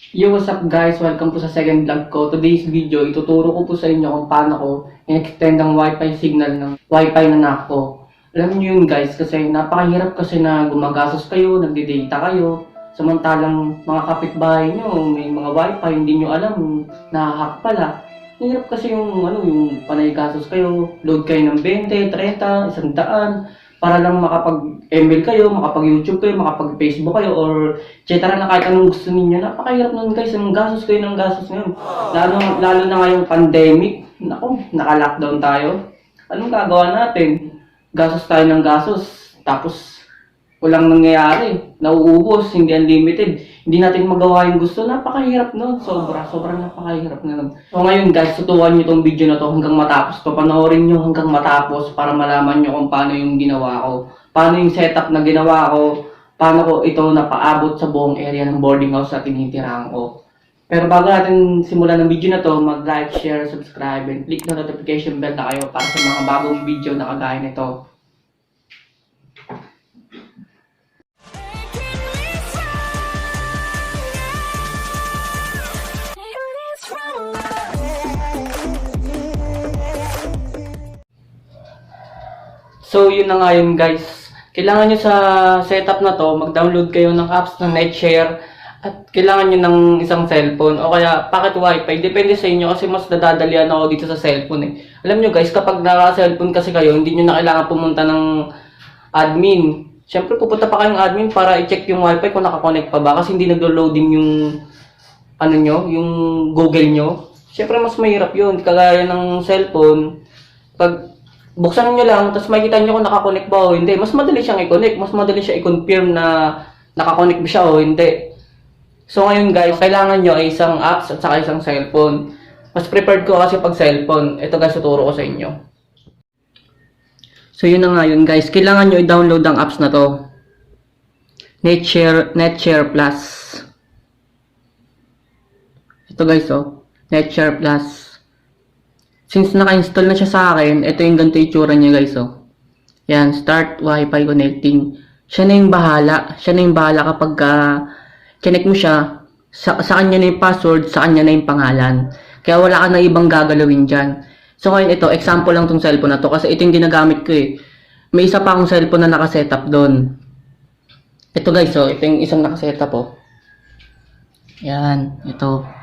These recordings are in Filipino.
Yo, what's up guys? Welcome po sa second vlog ko. Today's video, ituturo ko po sa inyo kung paano ko in-extend ang wifi signal ng wifi na NAC ko. Alam niyo yun guys, kasi napakahirap kasi na gumagastos kayo, nagde-data kayo. Samantalang mga kapitbahay nyo, may mga wifi, hindi nyo alam, nahahack pala. Hirap kasi yung panay gastos kayo, load kayo ng 20, 30, 100, para lang makapag-email kayo, makapag-YouTube kayo, makapag-Facebook kayo, or etc. na kahit anong gusto ninyo. Napakahirap nun guys, ang gastos kayo ng gastos ngayon. Lalo na ngayong pandemic, naku, naka-lockdown tayo. Anong gagawa natin? Gastos tayo ng gastos, tapos walang nangyayari, nauubos, hindi unlimited, hindi natin magawa yung gusto, napakahirap nun, sobrang napakahirap na nun. So ngayon guys, tutukan nyo itong video na to hanggang matapos, papanoorin nyo hanggang matapos para malaman nyo kung paano yung ginawa ko, paano yung setup na ginawa ko, paano ko ito napaabot sa buong area ng boarding house na tinitirahan ko. Pero bago natin simulan ng video na to, mag-like, share, subscribe, and click na notification bell na kayo para sa mga bagong video na kagaya nito. So, yun na nga yun guys. Kailangan nyo sa setup na to, mag-download kayo ng apps ng NetShare at kailangan nyo ng isang cellphone o kaya packet wifi. Depende sa inyo kasi mas nadadalian ako dito sa cellphone eh. Alam nyo guys, kapag naka-cellphone kasi kayo, hindi nyo na kailangan pumunta ng admin. Siyempre, pupunta pa kayong admin para i-check yung wifi kung nakakonect pa ba kasi hindi naglo-loading yung ano nyo, yung Google nyo. Siyempre, mas mahirap yun. Kagaya ng cellphone, pag buksan nyo lang, tapos makikita nyo kung nakakonect ba o hindi. Mas madali siyang i-connect, mas madali siya i-confirm na nakakonect ba siya o hindi. So ngayon guys, kailangan nyo ay isang apps at saka isang cellphone. Mas preferred ko kasi pag cellphone. Ito guys, tuturo ko sa inyo. So yun na nga yun guys, kailangan nyo i-download ang apps na to. NetShare Plus. Ito guys oh, NetShare Plus. Since naka-install na siya sa akin, ito yung ganito itsura niya guys oh. Yan, start Wi-Fi connecting. Siya na yung bahala. Siya na yung bahala kapag connect mo siya, sa kanya na yung password, sa kanya na yung pangalan. Kaya wala ka na ibang gagalawin dyan. So ngayon ito, example lang tong cellphone na to kasi ito yung ginagamit ko eh. May isa pa akong cellphone na nakasetup doon. Ito guys oh, ito yung isang nakasetup oh. Yan, ito.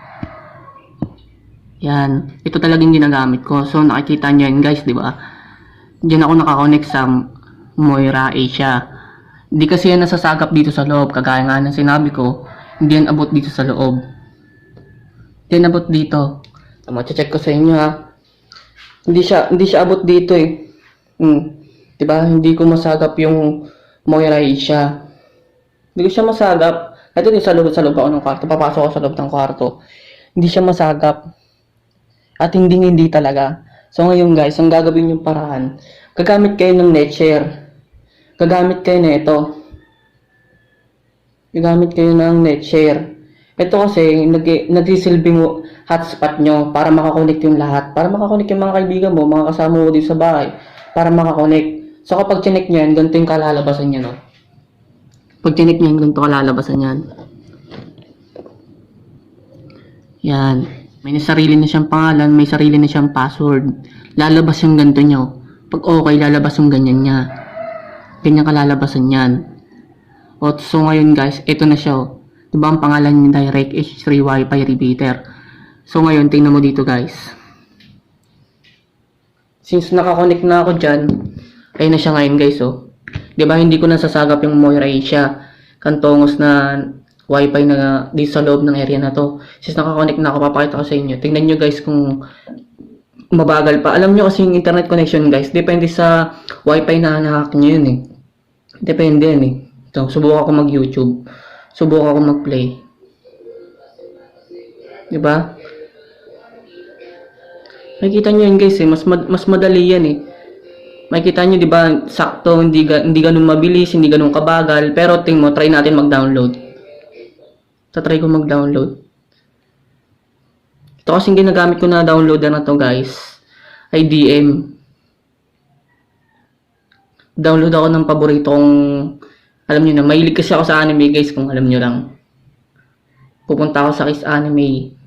Yan, ito talagang ginagamit ko. So nakikita niyo yan guys, di ba? Diyan ako nakakonect sa Moira Asia. Hindi kasi yan nasasagap dito sa loob, kagaya nga ng sinabi ko, hindi yan abot dito sa loob. Hindi yan abot dito. Check ko sa inyo ha. Hindi siya abot dito eh. Di ba? Hindi ko masagap yung Moira Asia. Hindi ko siya masagap. Ito din sa loob ako ng kwarto. Papasok ako sa loob ng kwarto. Hindi siya masagap. At hindi talaga. So ngayon guys, ang gagawin yung paraan, gagamit kayo ng NetShare. Gagamit kayo na ito. Gagamit kayo ng NetShare. Ito kasi, nagsisilbing hotspot nyo para makakonect yung lahat. Para makakonect yung mga kaibigan mo, mga kasama mo dito sa bahay. Para makakonect. So kapag chinek nyo yan, ganito yung kalalabasan nyo, no? Pag chinek nyo yan, ganito kalalabasan yan. Yan. May sarili na siyang pangalan, may sarili na siyang password. Lalabas yung ganito nyo. Pag okay, lalabas yung ganyan niya. Ganyan kalalabasan yan. O, so ngayon guys, ito na siya. Diba ang pangalan niya Direct H3 Wi-Fi Repeater. So ngayon, tingnan mo dito guys. Since nakakonect na ako dyan, ayun na siya ngayon guys oh. Diba hindi ko nasasagap yung Moira Asia. Kantongos na Wi-Fi na dito sa loob ng area na to. Since nakakonect na ako, papakita ko sa inyo. Tingnan nyo guys kung mabagal pa. Alam nyo kasi yung internet connection guys, depende sa Wi-Fi na hack nyo yun eh. Depende yan eh. So, subukan ko mag-YouTube. Subukan ko mag-play. Diba? Makikita nyo yun guys eh, mas madali yan eh. Makikita nyo diba, sakto, hindi ganun mabilis, hindi ganun kabagal. Pero tingin mo, try natin mag-download. Try ko mag-download. Ito kasing ginagamit ko na downloader na to guys, ay DM. Download ako ng paborito kong, alam nyo na, mahilig kasi ako sa anime guys, kung alam nyo lang. pupunta ako sa Kiss Anime.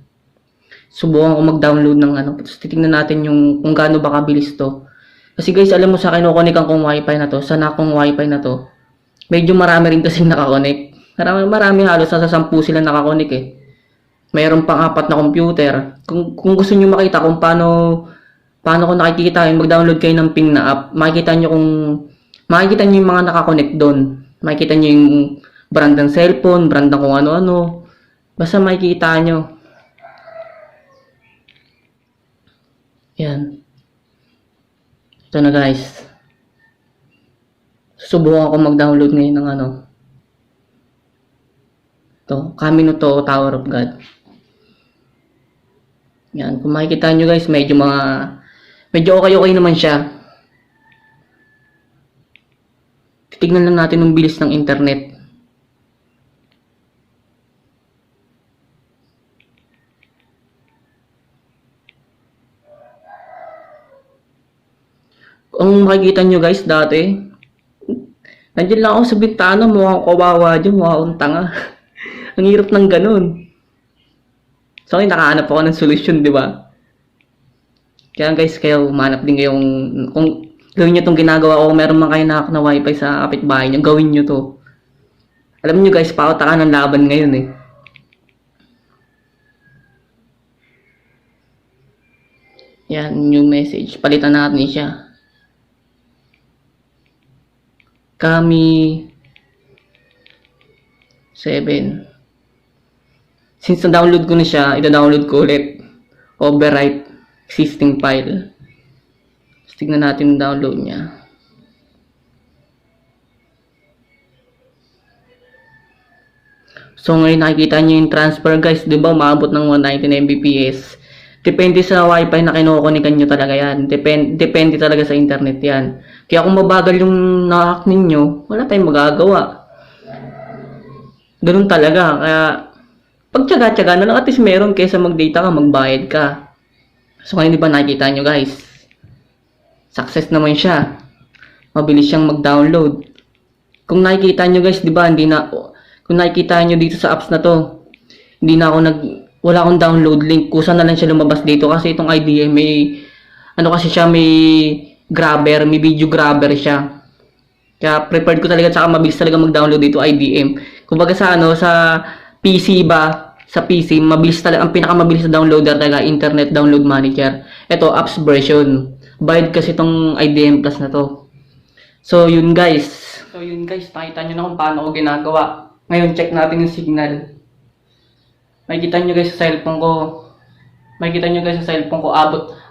Subukan ko mag-download ng ano. Tapos titingnan natin yung kung gaano ba kabilis to. Kasi guys, alam mo sa kinukonikan kong wifi na to, sa nakong wifi na to, medyo marami rin kasing nakakonek. Marami halos nasa 10 sila nakakonek eh. Mayroon pang 4 na computer. Kung gusto niyo makita kung paano ko nakikita yung mag-download kayo ng Ping na app, makikita niyo yung mga nakakonek doon. Makikita niyo yung brand ng cellphone, brand ng kung ano-ano. Basta makikita niyo. Yan. Ito na guys. Susubukan ko mag-download ngayon ng ano. Ito, Camino to Tower of God. Yan, kung makikita nyo guys, medyo okay naman siya. Titignan lang natin yung bilis ng internet. Kung makikita nyo guys, dati, nandiyan lang ako sa bintana, mukha akong kawawa dyan, mukha akong tanga. Ang hirap ng ganun. So, nakahanap ako ng solusyon, di ba? Kaya guys, kayo, umanap din kayong, kung gawin nyo itong ginagawa ko, meron man kayo na wifi sa kapitbahay nyo, gawin nyo to. Alam nyo guys, pautakan ng laban ngayon eh. Yan, new message. Palitan natin siya. Kami 7. Since na-download ko na siya, ida-download ko ulit. Overwrite existing file. So, tignan natin yung download niya. So ngayon nakikita niyo yung transfer guys, 'di ba? Umaabot ng 190 Mbps. Depende sa wifi na kinukonikan niyo talaga 'yan. Depende talaga sa internet 'yan. Kaya kung mabagal yung na-hack ninyo, wala tayong magagawa. Ganun talaga. Kaya pagtiyaga-tiyaga na lang, at least meron kaysa mag-data ka, magbayad ka. So ngayon 'di ba nakikita niyo guys? Success naman siya. Mabilis siyang mag-download. Kung nakikita niyo guys, 'di ba, kung nakikita nyo dito sa apps na to, wala akong download link. Kusa na lang siya lumabas dito kasi itong IDM may grabber, may video grabber siya. Kaya preferred ko talaga, tsaka mabilis talaga mag-download dito IDM. Kumbaga sa PC ba, sa PC, mabilis talaga, ang pinakamabilis na downloader talaga, Internet Download Manager. Ito, apps version. Bayad kasi itong IDM Plus na to. So yun guys, nakita nyo na kung paano ko ginagawa. Ngayon, check natin yung signal. Makikita nyo guys sa cellphone ko.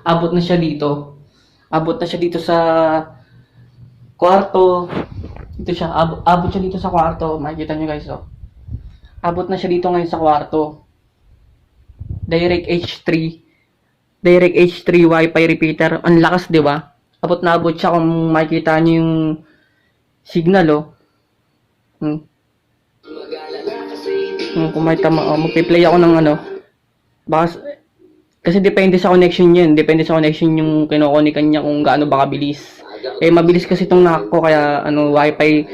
Abot na siya dito. Abot na siya dito sa kwarto. Dito siya. Abot siya dito sa kwarto. Makikita nyo guys, oh. Abot na siya dito ngayon sa kwarto. Direct H3 Wi-Fi repeater. Ang lakas, di ba? Abot siya kung makikita nyo yung signal, oh. Kung may tama, magpi-play ako ng kasi depende sa connection yun. Depende sa connection yung kinokonikan niya kung gaano ba kabilis. Mabilis kasi itong NAC ko, kaya wifi,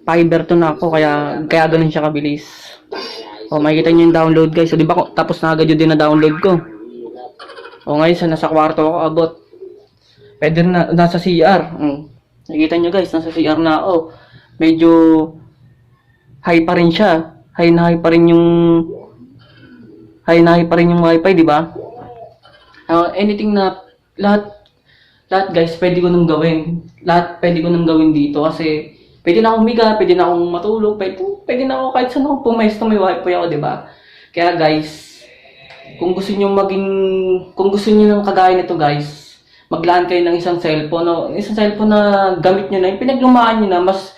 fiber to NAC ko, kaya ganun siya kabilis. Makikita niyo yung download guys. So, di ba tapos na agad yun din na download ko. Ngayon, nasa kwarto ako abot. Pwede na, nasa CR. Nakikita niyo guys, nasa CR na ako. Medyo high pa rin siya. High na high pa rin yung wifi, di ba? Anything na lahat guys, pwede ko nang gawin. Lahat pwede ko nang gawin dito kasi pwede na akong humiga, pwede na akong matulog, pwede na ako kahit saan ako pumesto, may wifi ako, di ba? Kaya guys, kung gusto niyo ng kagaya nito guys, maglaan kayo ng isang cellphone, na gamit niyo na, yung pinaglumaan niyo na, mas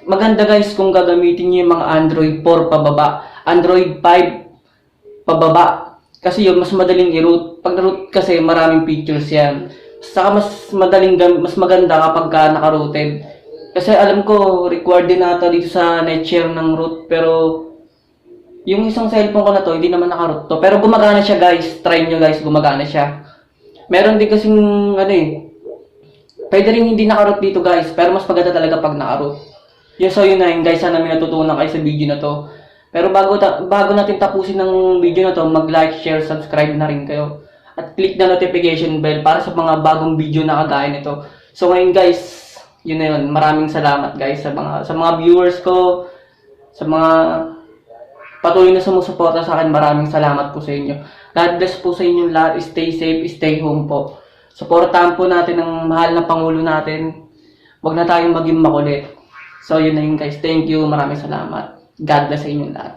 maganda guys kung gagamitin niyo yung mga Android 4 pababa, Android 5 pababa. Kasi yun, mas madaling i-root. Pag na-root kasi, maraming features yan. Saka mas maganda kapag naka-rooted. Kasi alam ko, required din nata dito sa NetShare ng root. Pero, yung isang cellphone ko na to, hindi naman naka-root to. Pero gumagana siya guys. Try nyo guys, gumagana siya. Meron din kasing, pwede rin hindi naka-root dito guys. Pero mas maganda talaga pag naka-root. So yun na yun guys, sana may natutunan kayo sa video na to. Pero bago natin tapusin ng video na to, mag-like, share, subscribe na rin kayo. At click na notification bell para sa mga bagong video na kagaya nito. So ngayon guys, yun na yun. Maraming salamat guys sa mga viewers ko, sa mga patuloy na sumusuporta sa akin. Maraming salamat po sa inyo. God bless po sa inyong lahat. Stay safe, stay home po. Suportahan po natin ang mahal na Pangulo natin. Huwag na tayong maging makulit. So yun na yun guys. Thank you. Maraming salamat. God bless sa inyong lahat.